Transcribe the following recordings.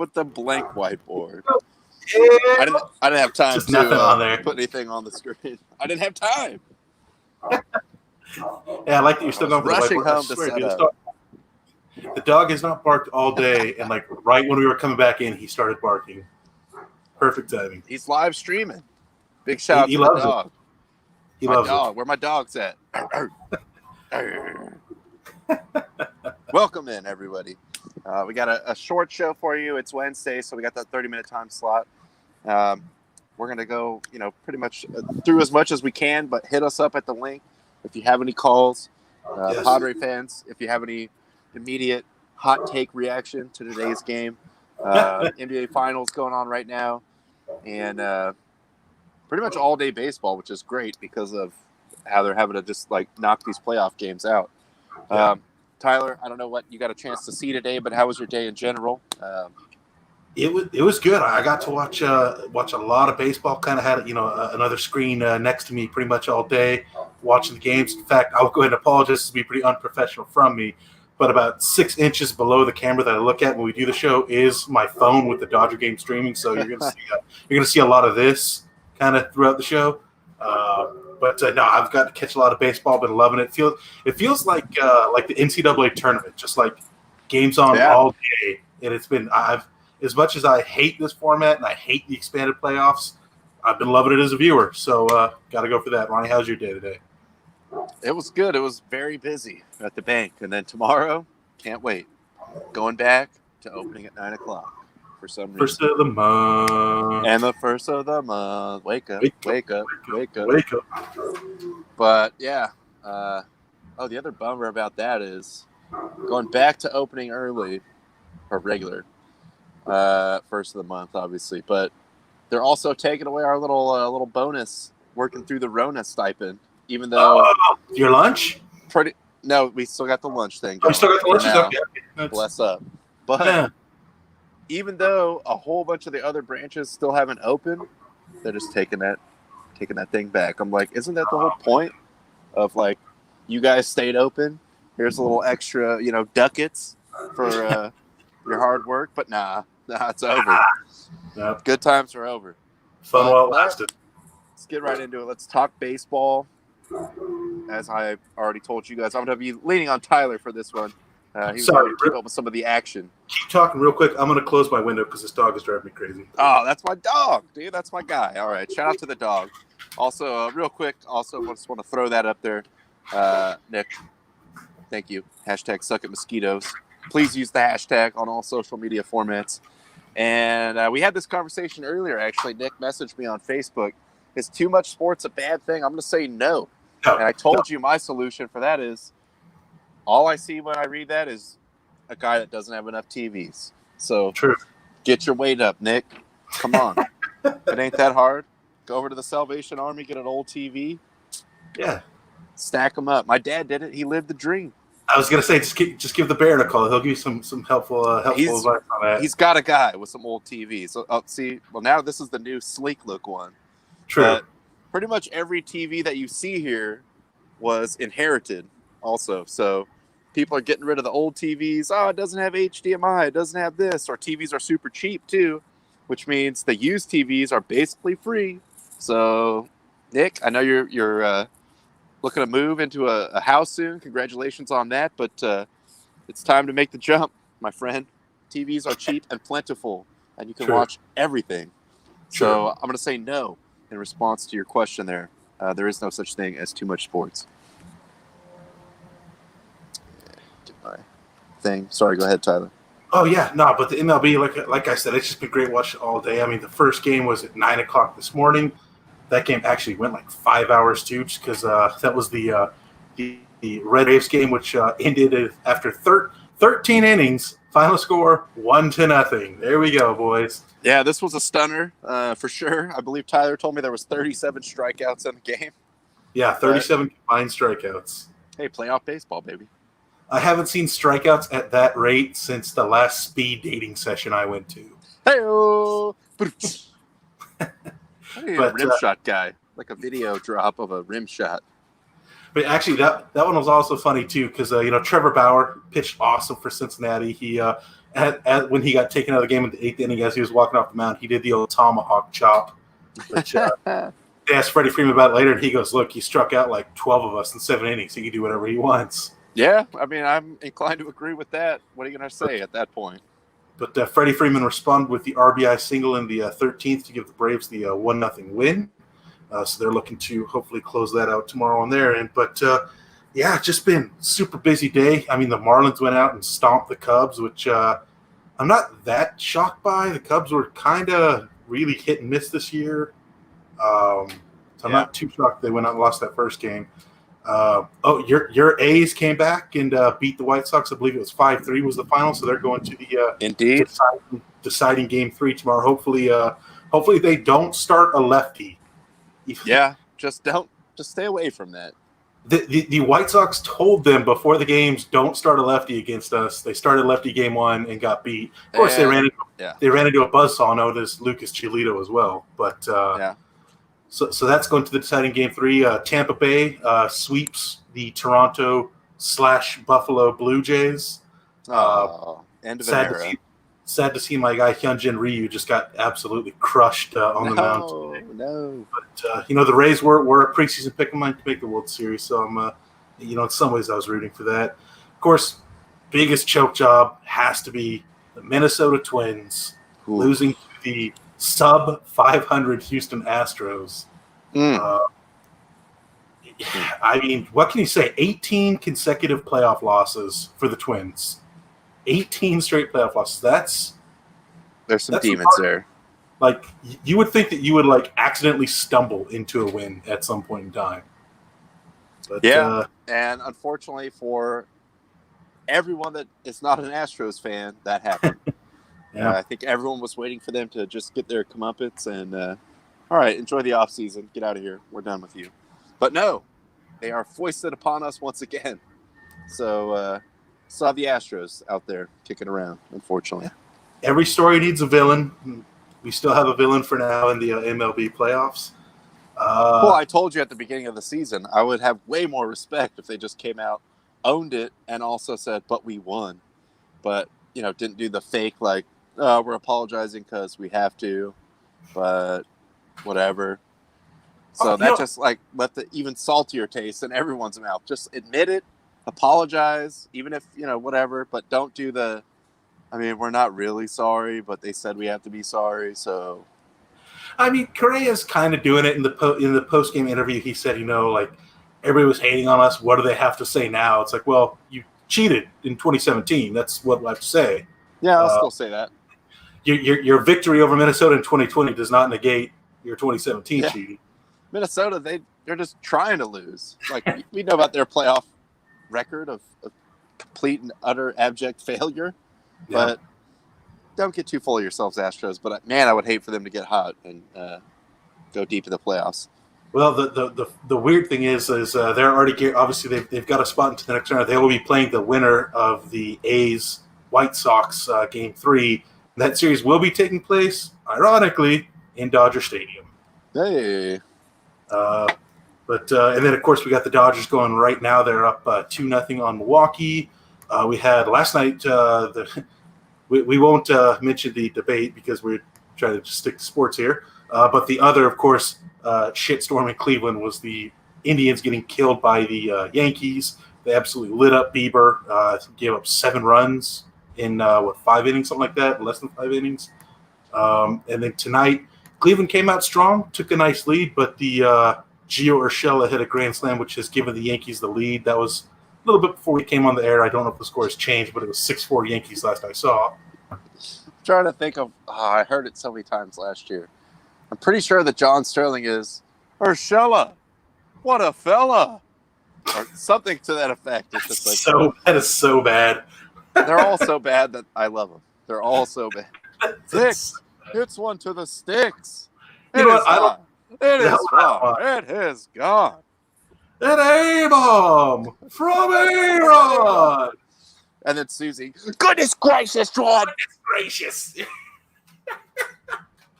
with the blank whiteboard. Yeah. I didn't have time Just nothing on there. put anything on the screen. I didn't have time. Yeah, I like that you're still going for the rushing whiteboard. home to set up. The dog has not barked all day, and like right when we were coming back in, he started barking. Perfect timing. He's live streaming. Big shout out to the dog. He loves it. Where my dog's at. Welcome in, everybody. We got a short show for you. It's Wednesday, so we got that 30-minute time slot. We're going to go, pretty much through as much as we can, but hit us up at the link if you have any calls. Yes. The Padre fans, if you have any immediate hot take reaction to today's game. NBA Finals going on right now. And pretty much all-day baseball, which is great because of how they're having to just, knock these playoff games out. Yeah. Tyler, I don't know what you got a chance to see today, but how was your day in general? It was good. I got to watch a lot of baseball. Kind of had another screen next to me pretty much all day, watching the games. In fact, I'll go ahead and apologize to be pretty unprofessional from me, but about 6 inches below the camera that I look at when we do the show is my phone with the Dodger game streaming. So you're gonna see a lot of this kind of throughout the show. But no, I've got to catch a lot of baseball. Been loving it. It feels like the NCAA tournament, just like games on all day. And it's been as much as I hate this format and I hate the expanded playoffs, I've been loving it as a viewer. So got to go for that. Ronnie, how's your day today? It was good. It was very busy at the bank, and then tomorrow, can't wait. Going back to opening at 9:00 for some reason. First of the month. And the first of the month. Wake up. But, yeah. The other bummer about that is going back to opening early, or regular, first of the month, obviously. But they're also taking away our little bonus working through the Rona stipend, even though... your lunch? No, we still got the lunch thing going. Oh, you still got the lunch? Okay. Bless up. But... even though a whole bunch of the other branches still haven't opened, they're just taking that thing back. I'm like, isn't that the whole point of you guys stayed open? Here's a little extra, ducats for your hard work. But nah, it's over. Yep. Good times are over. Fun while it lasted. Let's get right into it. Let's talk baseball. As I already told you guys, I'm going to be leaning on Tyler for this one. He's going to keep up with some of the action. Keep talking real quick. I'm going to close my window because this dog is driving me crazy. Oh, that's my dog, dude. That's my guy. All right. Shout out to the dog. Also, real quick, just want to throw that up there. Nick, thank you. Hashtag suck at mosquitoes. Please use the hashtag on all social media formats. And we had this conversation earlier, actually. Nick messaged me on Facebook. Is too much sports a bad thing? I'm going to say no. And I told you my solution for that is all I see when I read that is a guy that doesn't have enough TVs. So True. Get your weight up, Nick. Come on. It ain't that hard. Go over to the Salvation Army, get an old TV. Yeah. Stack them up. My dad did it. He lived the dream. I was gonna say just give the Baron a call. He'll give you some helpful advice on that. He's got a guy with some old TVs. So now this is the new sleek look one. True. But pretty much every TV that you see here was inherited also. So people are getting rid of the old TVs. Oh, it doesn't have HDMI. It doesn't have this. Or TVs are super cheap too, which means the used TVs are basically free. So, Nick, I know you're looking to move into a house soon. Congratulations on that. But it's time to make the jump, my friend. TVs are cheap and plentiful, and you can watch everything. So I'm going to say no in response to your question there. There is no such thing as too much sports. Get my thing. Sorry, go ahead, Tyler. Oh, yeah. No, but the MLB, like I said, it's just been great watching all day. I mean, the first game was at 9 o'clock this morning. That game actually went 5 hours, too, just because that was the Red Braves game, which ended after 13 innings. Final score, 1-0. There we go, boys. Yeah, this was a stunner for sure. I believe Tyler told me there was 37 strikeouts in the game. Yeah, 37 combined strikeouts. Hey, playoff baseball, baby. I haven't seen strikeouts at that rate since the last speed dating session I went to. Hey-oh! A rim shot guy, like a video drop of a rim shot. But actually, that one was also funny too because Trevor Bauer pitched awesome for Cincinnati. He when he got taken out of the game in the 8th inning, as he was walking off the mound, he did the old tomahawk chop, which they asked Freddie Freeman about it later, and he goes, "Look, he struck out like 12 of us in 7 innings. He can do whatever he wants." Yeah, I mean, I'm inclined to agree with that. What are you going to say at that point? But Freddie Freeman responded with the RBI single in the 13th to give the Braves the 1-0 win. So they're looking to hopefully close that out tomorrow on their end. But, yeah, just been super busy day. I mean, the Marlins went out and stomped the Cubs, which I'm not that shocked by. The Cubs were kind of really hit and miss this year. So I'm not too shocked they went out and lost that first game. Your A's came back and beat the White Sox. I believe it was 5-3 was the final, so they're going to the deciding game 3 tomorrow. Hopefully they don't start a lefty. Yeah, just stay away from that. The White Sox told them before the games, don't start a lefty against us. They started lefty game 1 and got beat. Of course, they ran into a buzzsaw known as Lucas Giolito as well. But So that's going to the deciding game 3. Tampa Bay sweeps the Toronto/Buffalo Blue Jays. End of an era. Sad to see my guy Hyunjin Ryu just got absolutely crushed on the mound today. No. But the Rays were a preseason pick of mine to make the World Series, so I'm in some ways I was rooting for that. Of course, biggest choke job has to be the Minnesota Twins losing to the sub 500 Houston Astros. I mean, what can you say? 18 consecutive playoff losses for the Twins. 18 straight playoff losses. There's some demons there. Like, you would think that you would accidentally stumble into a win at some point in time. But, and unfortunately for everyone that is not an Astros fan, that happened. I think everyone was waiting for them to just get their comeuppance and, all right, enjoy the offseason. Get out of here. We're done with you. But no, they are foisted upon us once again. So, saw the Astros out there kicking around, unfortunately. Every story needs a villain. We still have a villain for now in the MLB playoffs. Well, I told you at the beginning of the season, I would have way more respect if they just came out, owned it, and also said, but we won. But, didn't do the fake, we're apologizing because we have to, but whatever. So that just left the even saltier taste in everyone's mouth. Just admit it, apologize, even if, whatever, but don't do we're not really sorry, but they said we have to be sorry, so. I mean, Correa's kind of doing it in the post-game interview. He said, everybody was hating on us. What do they have to say now? It's like, well, you cheated in 2017. That's what I have to say. Yeah, I'll still say that. Your victory over Minnesota in 2020 does not negate your 2017 cheating. Minnesota, they're just trying to lose. We know about their playoff record of complete and utter abject failure. Yeah. But don't get too full of yourselves, Astros. But, man, I would hate for them to get hot and go deep in the playoffs. Well, the weird thing is they're already obviously they've got a spot into the next round. They will be playing the winner of the A's White Sox Game 3. That series will be taking place, ironically, in Dodger Stadium. Hey. And then of course we got the Dodgers going right now. They're up 2-0 on Milwaukee. We had last night. We won't mention the debate because we're trying to just stick to sports here. But the other, of course, shitstorm in Cleveland was the Indians getting killed by the Yankees. They absolutely lit up Bieber, gave up 7 runs in 5 innings, something like that, less than 5 innings. And then tonight, Cleveland came out strong, took a nice lead, but the Gio Urshela hit a grand slam, which has given the Yankees the lead. That was a little bit before we came on the air. I don't know if the score has changed, but it was 6-4 Yankees last I saw. I'm trying to think of I heard it so many times last year. I'm pretty sure that John Sterling is Urshela. What a fella. Or something to that effect. It's just that is so bad. They're all so bad that I love them. They're all so bad. Six hits one to the sticks. It is gone. It is gone. An A-bomb from A-Rod. And then Susie, goodness gracious, John. Goodness gracious.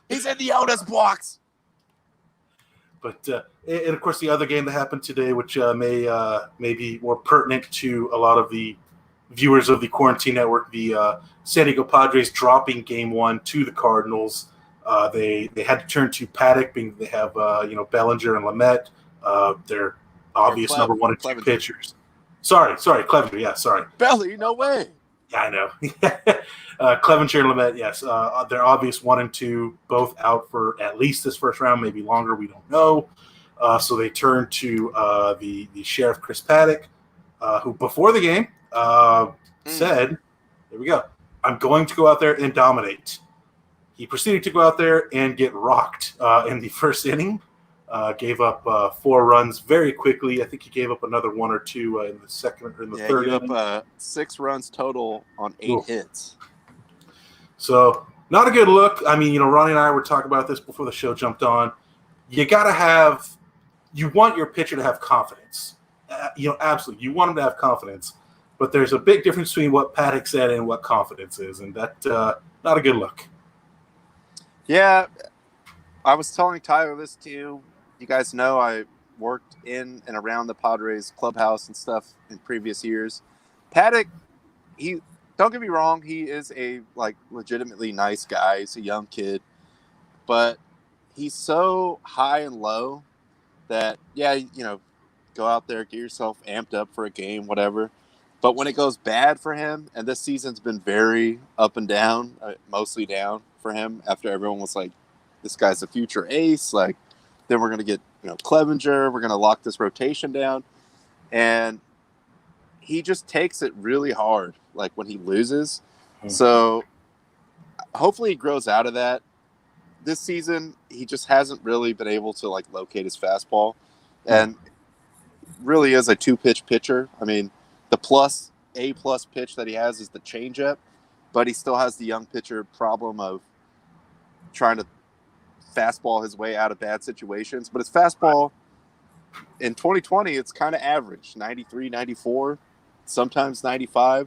He's in the Otis box. But, and of course, the other game that happened today, which may be more pertinent to a lot of the viewers of the Quarantine Network, the San Diego Padres dropping Game 1 to the Cardinals. They had to turn to Paddock, being they have Bellinger and Lamet, their obvious number 1 and 2 Clevenger. pitchers. Sorry, Clevenger. Yeah, sorry. Belly, no way. Yeah, I know. Clevenger and Lamet, yes. Their obvious 1 and 2, both out for at least this first round, maybe longer. We don't know. So they turned to the Sheriff Chris Paddock, who before the game said, "There we go. I'm going to go out there and dominate." He proceeded to go out there and get rocked in the first inning. Gave up 4 runs very quickly. I think he gave up another 1 or 2 in the second or in the third inning. He gave up 6 runs total on 8 hits. So not a good look. I mean, Ronnie and I were talking about this before the show jumped on. You want your pitcher to have confidence. Absolutely. You want him to have confidence. But there's a big difference between what Paddock said and what confidence is, and that not a good look. Yeah, I was telling Tyler this too. You guys know I worked in and around the Padres clubhouse and stuff in previous years. Paddock, don't get me wrong, he is a legitimately nice guy. He's a young kid, but he's so high and low that go out there, get yourself amped up for a game, whatever. But when it goes bad for him, and this season's been very up and down, mostly down for him after everyone was like, this guy's a future ace. Then we're going to get, Clevenger. We're going to lock this rotation down. And he just takes it really hard, when he loses. Mm-hmm. So hopefully he grows out of that. This season, he just hasn't really been able to, locate his fastball. And really is a 2-pitch pitcher. I mean, the A+ pitch that he has is the changeup, but he still has the young pitcher problem of trying to fastball his way out of bad situations. But his fastball in 2020, it's kind of average, 93, 94, sometimes 95.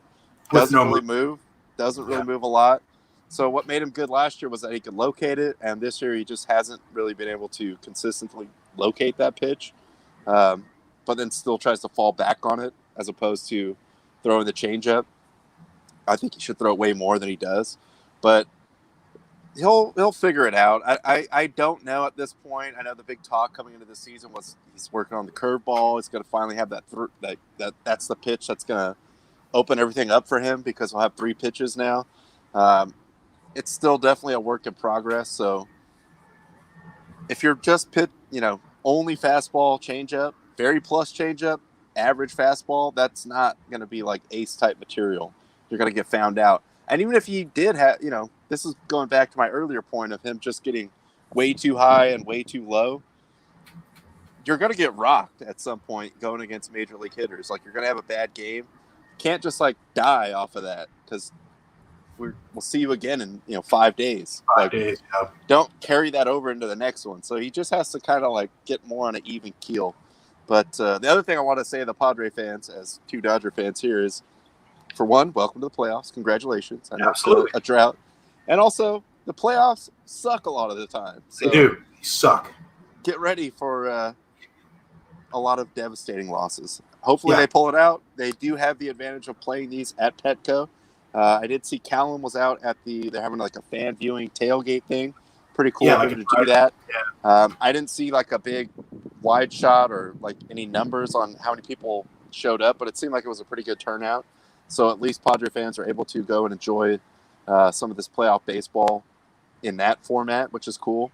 Doesn't really move. Doesn't really move a lot. So what made him good last year was that he could locate it, and this year he just hasn't really been able to consistently locate that pitch, but then still tries to fall back on it as opposed to throwing the changeup. I think he should throw it way more than he does, but he'll figure it out. I don't know at this point. I know the big talk coming into the season was he's working on the curveball. He's going to finally have that's the pitch that's going to open everything up for him because he'll have 3 pitches now. It's still definitely a work in progress. So if you're just only fastball, changeup, very plus changeup, average fastball, that's not going to be ace type material. You're going to get found out. And even if he did have, this is going back to my earlier point of him just getting way too high and way too low. You're going to get rocked at some point going against major league hitters. You're going to have a bad game. Can't just die off of that because we'll see you again in 5 days. 5 days. Yeah. Don't carry that over into the next one. So he just has to kind of get more on an even keel. But the other thing I want to say to the Padre fans, as 2 Dodger fans here, is for one, welcome to the playoffs. Congratulations. I know Absolutely. It's a drought. And also, the playoffs suck a lot of the time. So they do. They suck. Get ready for a lot of devastating losses. Hopefully they pull it out. They do have the advantage of playing these at Petco. I did see Callum was out at they're having a fan viewing tailgate thing. Pretty cool of him to do that. Yeah. I didn't see a big wide shot or any numbers on how many people showed up, but it seemed like it was a pretty good turnout. So at least Padre fans are able to go and enjoy some of this playoff baseball in that format, which is cool.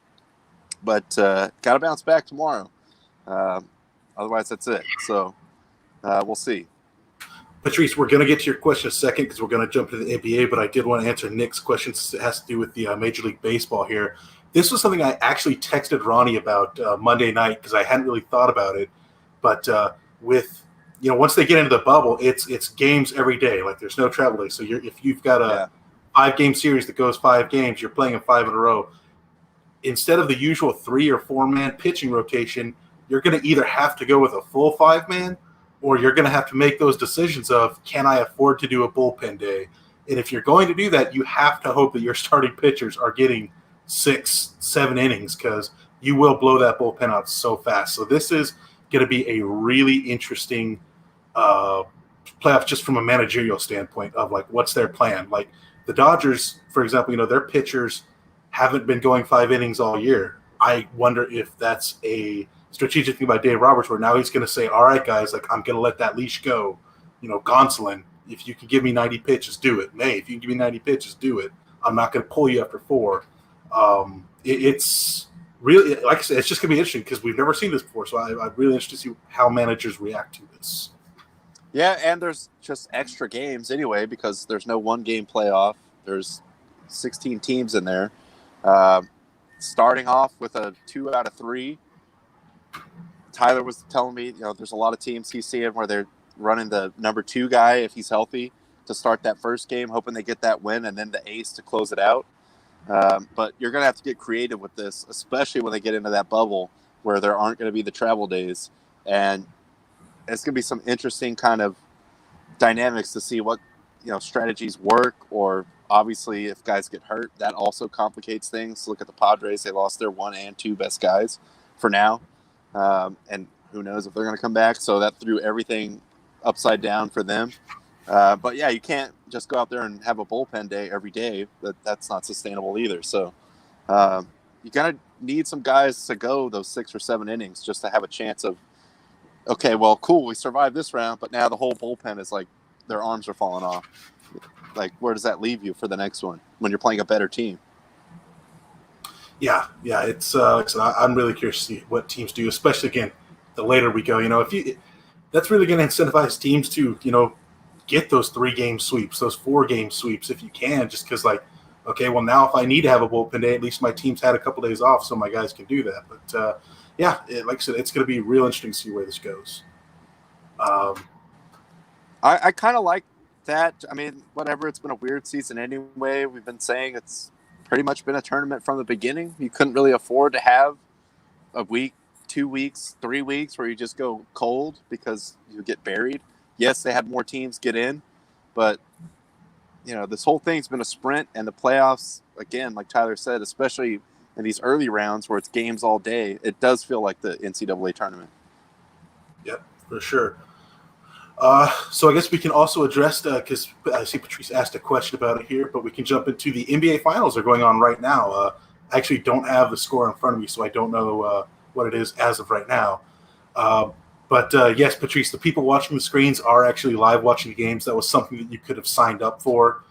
But got to bounce back tomorrow. Otherwise, that's it. So we'll see. Patrice, we're going to get to your question in a second because we're going to jump to the NBA, but I did want to answer Nick's question. It has to do with the Major League Baseball here. This was something I actually texted Ronnie about Monday night because I hadn't really thought about it. But with once they get into the bubble, it's games every day. There's no travel day. So if you've got a 5-game series that goes 5 games, you're playing in 5 in a row. Instead of the usual 3 or 4-man pitching rotation, you're going to either have to go with a full 5-man or you're going to have to make those decisions of, can I afford to do a bullpen day? And if you're going to do that, you have to hope that your starting pitchers are getting 6-7 innings because you will blow that bullpen out so fast. So this is going to be a really interesting playoffs just from a managerial standpoint of like what's their plan. Like the Dodgers, for example, their pitchers haven't been going 5 innings all year. I wonder if that's a strategic thing by Dave Roberts, where now he's going to say, all right, guys, like I'm going to let that leash go. Gonsolin, if you can give me 90 pitches, do it. May, if you can give me 90 pitches, do it. I'm not going to pull you after 4. It's really, like I said, it's just going to be interesting because we've never seen this before. So I'm really interested to see how managers react to this. Yeah, and there's just extra games anyway because there's no 1-game playoff. There's 16 teams in there. Starting off with a 2 out of 3. Tyler was telling me, there's a lot of teams he's seeing where they're running the number 2 guy if he's healthy to start that first game, hoping they get that win, and then the ace to close it out. But you're going to have to get creative with this, especially when they get into that bubble where there aren't going to be the travel days. And it's going to be some interesting kind of dynamics to see what strategies work, or obviously if guys get hurt, that also complicates things. Look at the Padres. They lost their 1 and 2 best guys for now. And who knows if they're going to come back. So that threw everything upside down for them. But yeah, you can't just go out there and have a bullpen day every day. That's not sustainable either. So you're going to need some guys to go those 6 or 7 innings just to have a chance of, okay, well, cool, we survived this round, but now the whole bullpen is like their arms are falling off. Like, where does that leave you for the next one when you're playing a better team? Yeah, it's like I said, I'm really curious to see what teams do, especially again the later we go. That's really going to incentivize teams to get those 3-game sweeps, those 4-game sweeps if you can, just because like, okay, well now if I need to have a bullpen day, at least my team's had a couple days off, so my guys can do that. But like I said, it's going to be real interesting to see where this goes. I kind of like that. I mean, whatever, it's been a weird season anyway. We've been saying it's pretty much been a tournament from the beginning. You couldn't really afford to have a week, 2 weeks, 3 weeks where you just go cold because you get buried. Yes, they had more teams get in, but this whole thing's been a sprint, and the playoffs, again, like Tyler said, especially in these early rounds where it's games all day, it does feel like the NCAA tournament. Yep, for sure. So I guess we can also address, because I see Patrice asked a question about it here, but we can jump into the NBA Finals are going on right now. I actually don't have the score in front of me, so I don't know what it is as of right now. But yes, Patrice, the people watching the screens are actually live watching the games. That was something that you could have signed up for,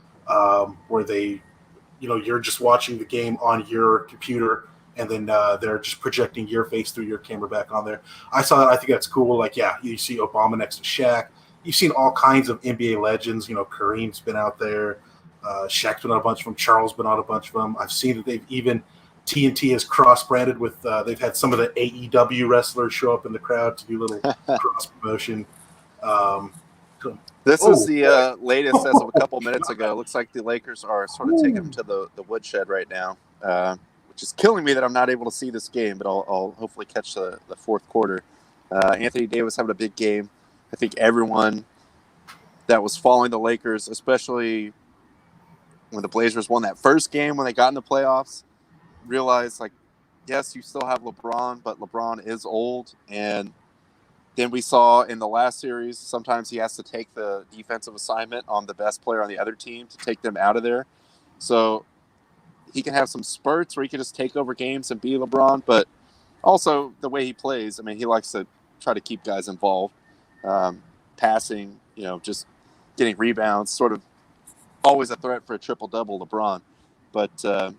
where they, you're just watching the game on your computer, and then they're just projecting your face through your camera back on there. I saw that. I think that's cool. Like, yeah, you see Obama next to Shaq. You've seen all kinds of NBA legends. Kareem's been out there. Shaq's been on a bunch of them. Charles been on a bunch of them. I've seen that they've even TNT has cross-branded with they've had some of the AEW wrestlers show up in the crowd to do little cross-promotion. This is the latest as of a couple minutes ago. It looks like the Lakers are sort of taking them to the woodshed right now, which is killing me that I'm not able to see this game, but I'll hopefully catch the fourth quarter. Anthony Davis having a big game. I think everyone that was following the Lakers, especially when the Blazers won that first game when they got in the playoffs, realized, like, yes, you still have LeBron, but LeBron is old. And then we saw in the last series, sometimes he has to take the defensive assignment on the best player on the other team to take them out of there. So he can have some spurts where he can just take over games and be LeBron, but also the way he plays, I mean, he likes to try to keep guys involved. Passing, just getting rebounds, sort of always a threat for a triple-double LeBron. But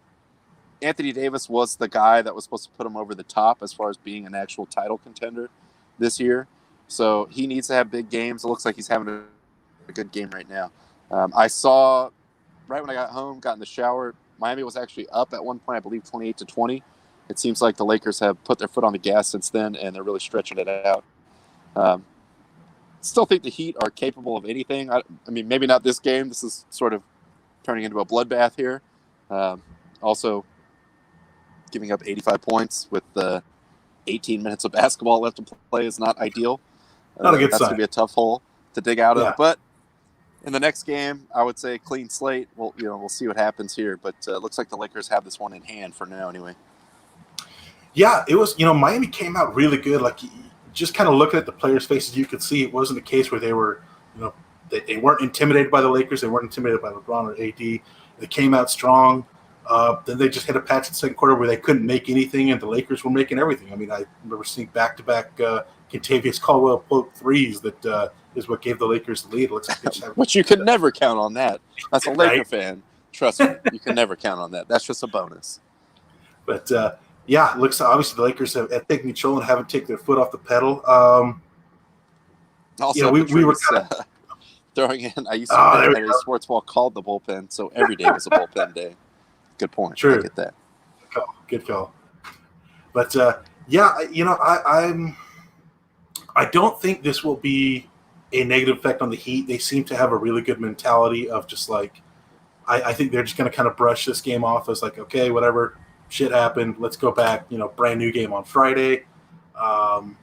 Anthony Davis was the guy that was supposed to put him over the top as far as being an actual title contender this year. So he needs to have big games. It looks like he's having a good game right now. I saw right when I got home, got in the shower, Miami was actually up at one point, I believe 28-20. It seems like the Lakers have put their foot on the gas since then, and they're really stretching it out. Still think the Heat are capable of anything. I mean, maybe not this game. This is sort of turning into a bloodbath here. Also, giving up 85 points with 18 minutes of basketball left to play is not ideal. Not a good sign. That's going to be a tough hole to dig out of. But in the next game, I would say clean slate. We'll see what happens here. But it looks like the Lakers have this one in hand for now anyway. Yeah, it was, Miami came out really good. Like, just kind of looking at the players' faces, you could see it wasn't a case where they were, They weren't intimidated by the Lakers. They weren't intimidated by LeBron or AD. They came out strong. Then they just hit a patch in the second quarter where they couldn't make anything, and the Lakers were making everything. I mean, I remember seeing back-to-back Kentavious Caldwell threes that is what gave the Lakers the lead. It looks like they just have Which you can never count on that. That's a Laker Right? fan. Trust me, you can never count on that. That's just a bonus. But yeah, it looks obviously the Lakers have taken control and haven't taken their foot off the pedal. Also, we were throwing in. I used to work at a sports ball called the bullpen, so every day was a bullpen day. Good point. True. I get that. Good call. But yeah, I don't think this will be a negative effect on the Heat. They seem to have a really good mentality of just like, I think they're just going to kind of brush this game off as like, okay, whatever, shit happened. Let's go back, brand new game on Friday. I'm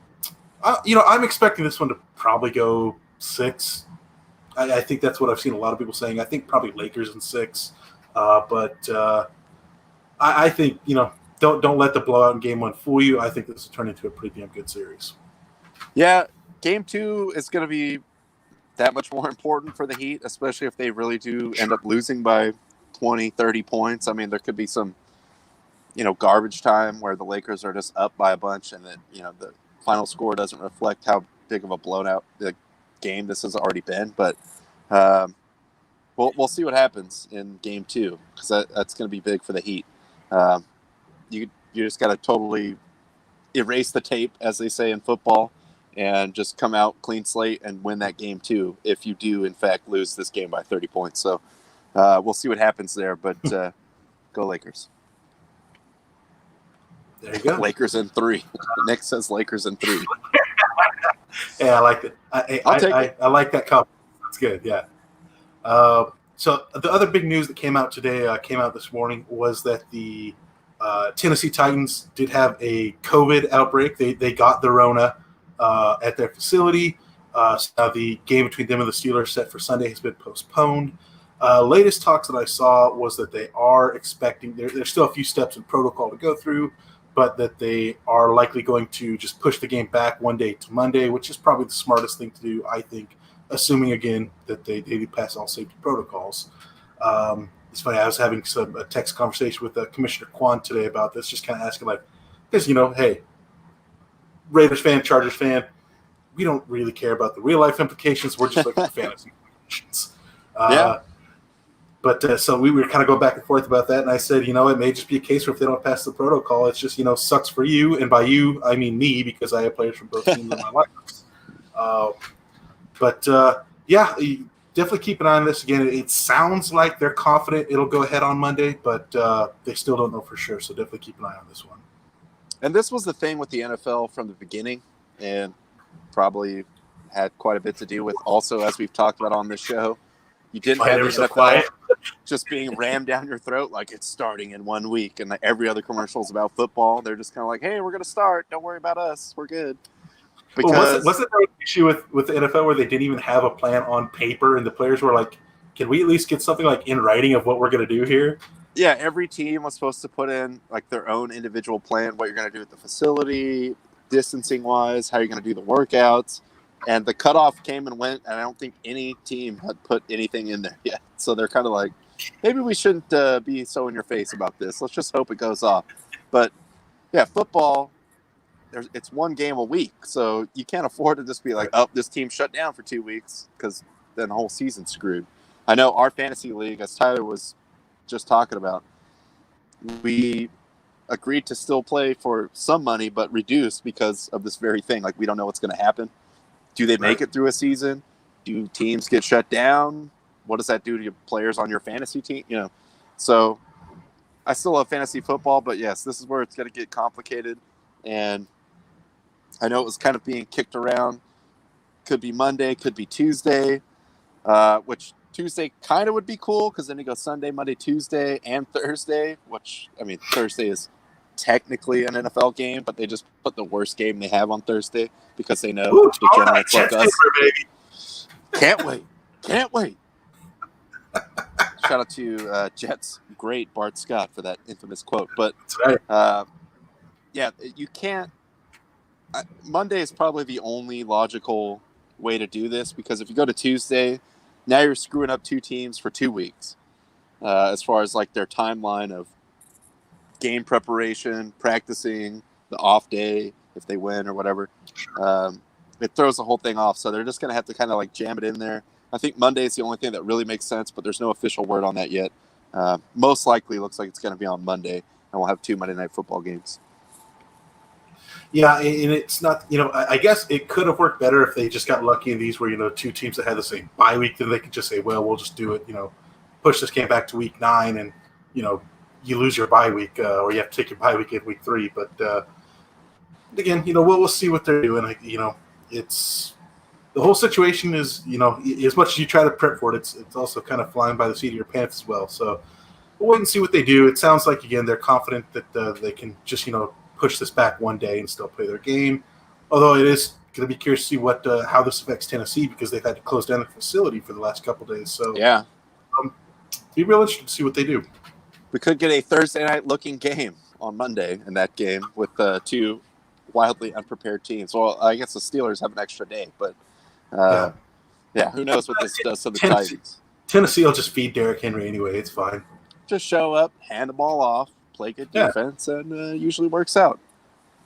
expecting this one to probably go 6. I think that's what I've seen a lot of people saying. I think probably Lakers in 6. But I think, don't let the blowout in game 1 fool you. I think this will turn into a pretty damn good series. Yeah, game 2 is going to be that much more important for the Heat, especially if they really do end up losing by 20, 30 points. I mean, there could be some, garbage time where the Lakers are just up by a bunch and then, the final score doesn't reflect how big of a blowout the game this has already been. But we'll see what happens in game 2 because that's going to be big for the Heat. You just got to totally erase the tape, as they say in football, and just come out clean slate and win that game 2 if you do, in fact, lose this game by 30 points. So we'll see what happens there, but go Lakers. There you go. Lakers in 3. Nick says Lakers in 3. Yeah, I like it. I like that comment. That's good, yeah. So the other big news that came out today, came out this morning, was that the Tennessee Titans did have a COVID outbreak. They got the Rona at their facility. So the game between them and the Steelers set for Sunday has been postponed. Latest talks that I saw was that they are expecting there's still a few steps in protocol to go through, but that they are likely going to just push the game back one day to Monday, which is probably the smartest thing to do, I think, assuming, again, that they do pass all safety protocols. It's funny, I was having a text conversation with Commissioner Kwan today about this, just kind of asking, like, because, hey, Raiders fan, Chargers fan, we don't really care about the real-life implications. We're just looking for fantasy implications. Yeah. But so we were kind of going back and forth about that, and I said, it may just be a case where if they don't pass the protocol, it's just, sucks for you. And by you, I mean me, because I have players from both teams in my lineups. But yeah, definitely keep an eye on this. Again, it sounds like they're confident it'll go ahead on Monday, but they still don't know for sure. So definitely keep an eye on this one. And this was the thing with the NFL from the beginning, and probably had quite a bit to do with also, as we've talked about on this show, you didn't have the NFL just being rammed down your throat like it's starting in 1 week, and like every other commercial is about football. They're just kind of like, hey, we're going to start. Don't worry about us. We're good. Because wasn't there an issue with the NFL where they didn't even have a plan on paper, and the players were like, can we at least get something like in writing of what we're going to do here? Yeah, every team was supposed to put in like their own individual plan, what you're going to do at the facility, distancing-wise, how you're going to do the workouts. And the cutoff came and went, and I don't think any team had put anything in there yet. So they're kind of like, maybe we shouldn't be so in your face about this. Let's just hope it goes off. But, yeah, football, it's one game a week. So you can't afford to just be like, oh, this team shut down for 2 weeks because then the whole season's screwed. I know our fantasy league, as Tyler was just talking about, we agreed to still play for some money, but reduced because of this very thing. Like, we don't know what's going to happen. Do they make it through a season? Do teams get shut down? What does that do to your players on your fantasy team? So I still love fantasy football, but yes, this is where it's going to get complicated. And I know it was kind of being kicked around. Could be Monday, could be Tuesday, which Tuesday kind of would be cool because then you go Sunday, Monday, Tuesday, and Thursday, which, I mean, Thursday is technically an NFL game, but they just put the worst game they have on Thursday because they know degenerates like us. Can't wait. Shout out to Jets great Bart Scott for that infamous quote. But yeah, you can't. Monday is probably the only logical way to do this because if you go to Tuesday, now you're screwing up two teams for 2 weeks as far as like their timeline of game preparation, practicing, the off day if they win or whatever. It throws the whole thing off. So they're just going to have to kind of like jam it in there. I think Monday is the only thing that really makes sense, but there's no official word on that yet. Most likely looks like it's going to be on Monday, and we'll have 2 Monday Night Football games. Yeah, and it's not, I guess it could have worked better if they just got lucky in these where, two teams that had the same bye week, then they could just say, well, we'll just do it, push this game back to week 9 and, you lose your bye week or you have to take your bye week in week 3. But again, we'll see what they're doing. It's the whole situation is, as much as you try to prep for it, it's also kind of flying by the seat of your pants as well. So we'll wait and see what they do. It sounds like, again, they're confident that they can just, push this back one day and still play their game. Although it is going to be curious to see how this affects Tennessee because they've had to close down the facility for the last couple of days. So yeah, be real interesting to see what they do. We could get a Thursday night looking game on Monday in that game with 2 wildly unprepared teams. Well, I guess the Steelers have an extra day, but who knows what this does to the Titans. Tennessee will just feed Derrick Henry anyway. It's fine. Just show up, hand the ball off, play good defense, and usually works out.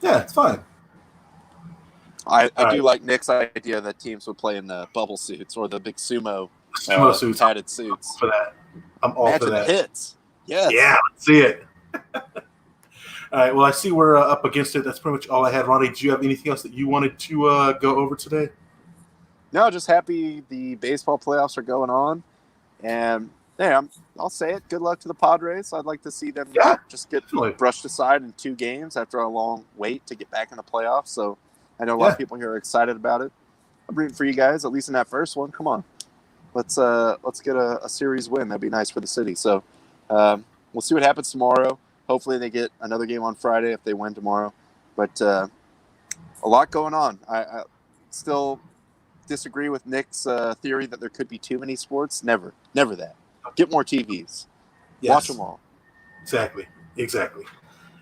Yeah, it's fine. I do like Nick's idea that teams would play in the bubble suits or the big sumo suits. padded suits. For that. I'm all for that. Hits. Yes. Yeah, let's see it. All right, well, I see we're up against it. That's pretty much all I had. Ronnie, do you have anything else that you wanted to go over today? No, just happy the baseball playoffs are going on. And, I'll say it. Good luck to the Padres. I'd like to see them just get brushed aside in 2 games after a long wait to get back in the playoffs. So I know a lot of people here are excited about it. I'm rooting for you guys, at least in that first one. Come on. Let's get a series win. That'd be nice for the city. So we'll see what happens tomorrow. Hopefully they get another game on Friday if they win tomorrow. But a lot going on. I still disagree with Nick's theory that there could be too many sports. Never that. Get more TVs. Yes. Watch them all. Exactly.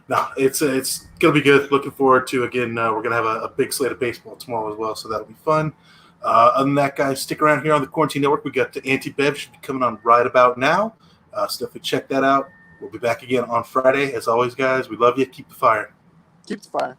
No, it's going to be good. Looking forward to, again, we're going to have a big slate of baseball tomorrow as well, so that'll be fun. Other than that, guys, stick around here on the Quarantine Network. We got the Anti-Bev should be coming on right about now. So definitely check that out. We'll be back again on Friday. As always, guys, we love you. Keep the fire. Keep the fire.